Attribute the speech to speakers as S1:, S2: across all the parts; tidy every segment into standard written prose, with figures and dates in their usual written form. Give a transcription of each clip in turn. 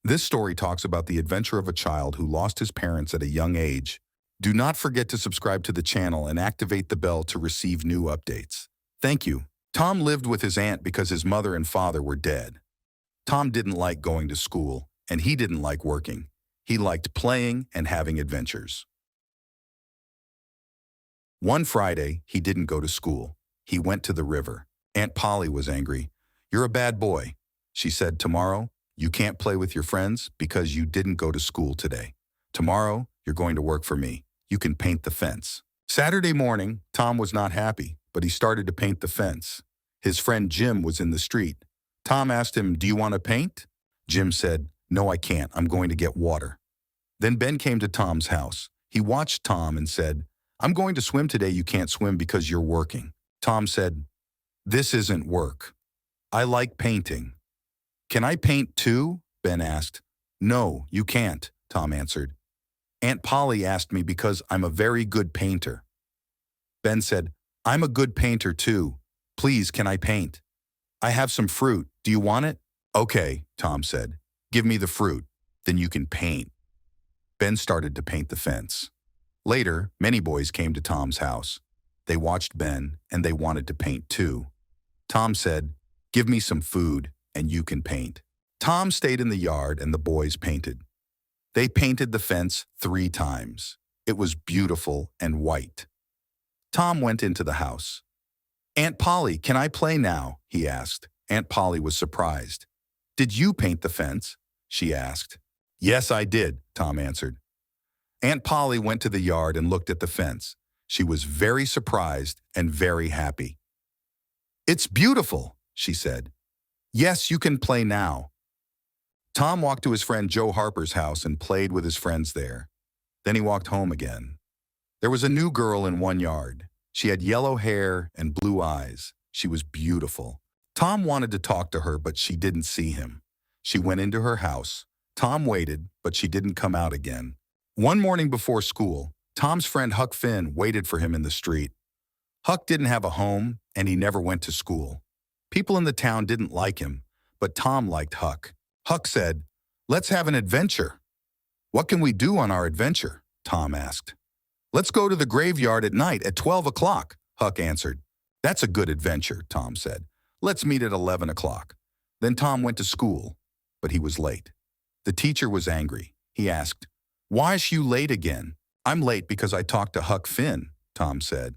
S1: This story talks about the adventure of a child who lost his parents at a young age. Do not forget to subscribe to the channel and activate the bell to receive new updates. Thank you. Tom lived with his aunt because his mother and father were dead. Tom didn't like going to school, and he didn't like working. He liked playing and having adventures. One Friday, he didn't go to school. He went to the river. Aunt Polly was angry. "You're a bad boy," she said. "Tomorrow, you can't play with your friends because you didn't go to school today. Tomorrow, you're going to work for me. You can paint the fence." Saturday morning, Tom was not happy, but he started to paint the fence. His friend Jim was in the street. Tom asked him, "Do you want to paint?" Jim said, "No, I can't. I'm going to get water." Then Ben came to Tom's house. He watched Tom and said, "I'm going to swim today. You can't swim because you're working." Tom said, "This isn't work. I like painting." "Can I paint too?" Ben asked. "No, you can't," Tom answered. "Aunt Polly asked me because I'm a very good painter." Ben said, "I'm a good painter too. Please, can I paint? I have some fruit. Do you want it?" "Okay," Tom said. "Give me the fruit. Then you can paint." Ben started to paint the fence. Later, many boys came to Tom's house. They watched Ben, and they wanted to paint too. Tom said, "Give me some food, and you can paint." Tom stayed in the yard, and the boys painted. They painted the fence 3 times. It was beautiful and white. Tom went into the house. "Aunt Polly, can I play now?" he asked. Aunt Polly was surprised. "Did you paint the fence?" she asked. "Yes, I did," Tom answered. Aunt Polly went to the yard and looked at the fence. She was very surprised and very happy. "It's beautiful," she said. "Yes, you can play now." Tom walked to his friend Joe Harper's house and played with his friends there. Then he walked home again. There was a new girl in one yard. She had yellow hair and blue eyes. She was beautiful. Tom wanted to talk to her, but she didn't see him. She went into her house. Tom waited, but she didn't come out again. One morning before school, Tom's friend Huck Finn waited for him in the street. Huck didn't have a home, and he never went to school. People in the town didn't like him, but Tom liked Huck. Huck said, "Let's have an adventure." "What can we do on our adventure?" Tom asked. "Let's go to the graveyard at night at 12 o'clock, Huck answered. "That's a good adventure," Tom said. "Let's meet at 11 o'clock. Then Tom went to school, but he was late. The teacher was angry. He asked, "Why is you late again?" "I'm late because I talked to Huck Finn," Tom said.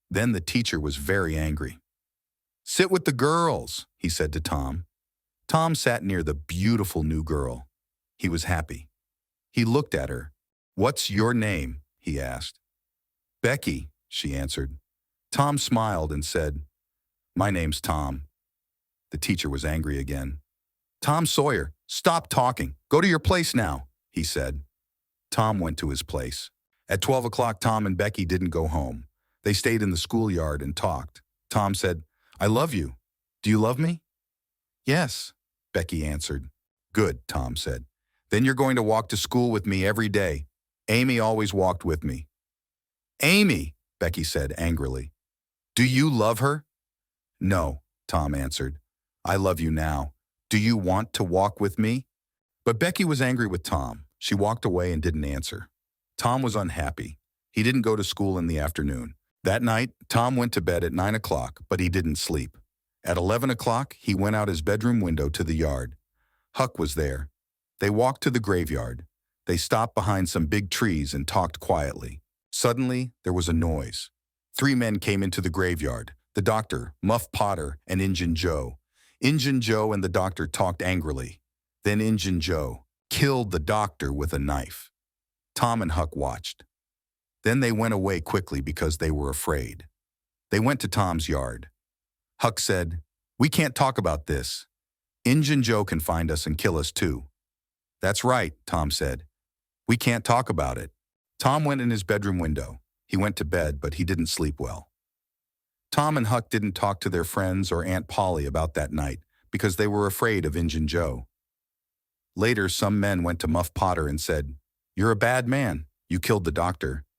S1: Then the teacher was very angry. "Sit with the girls," he said to Tom. Tom sat near the beautiful new girl. He was happy. He looked at her. "What's your name?" he asked. "Becky," she answered. Tom smiled and said, "My name's Tom." The teacher was angry again. "Tom Sawyer, stop talking. Go to your place now," he said. Tom went to his place. At 12 o'clock, Tom and Becky didn't go home. They stayed in the schoolyard and talked. Tom said, "I love you. Do you love me?" "Yes," Becky answered. "Good," Tom said. "Then you're going to walk to school with me every day. Amy always walked with me." "Amy," Becky said angrily. "Do you love her?" "No," Tom answered. "I love you now. Do you want to walk with me?" But Becky was angry with Tom. She walked away and didn't answer. Tom was unhappy. He didn't go to school in the afternoon. That night, Tom went to bed at 9 o'clock, but he didn't sleep. At 11 o'clock, he went out his bedroom window to the yard. Huck was there. They walked to the graveyard. They stopped behind some big trees and talked quietly. Suddenly, there was a noise. 3 men came into the graveyard: the doctor, Muff Potter, and Injun Joe. Injun Joe and the doctor talked angrily. Then Injun Joe killed the doctor with a knife. Tom and Huck watched. Then they went away quickly because they were afraid. They went to Tom's yard. Huck said, "We can't talk about this. Injun Joe can find us and kill us too." "That's right," Tom said. "We can't talk about it." Tom went in his bedroom window. He went to bed, but he didn't sleep well. Tom and Huck didn't talk to their friends or Aunt Polly about that night because they were afraid of Injun Joe. Later, some men went to Muff Potter and said, "You're a bad man. You killed the doctor.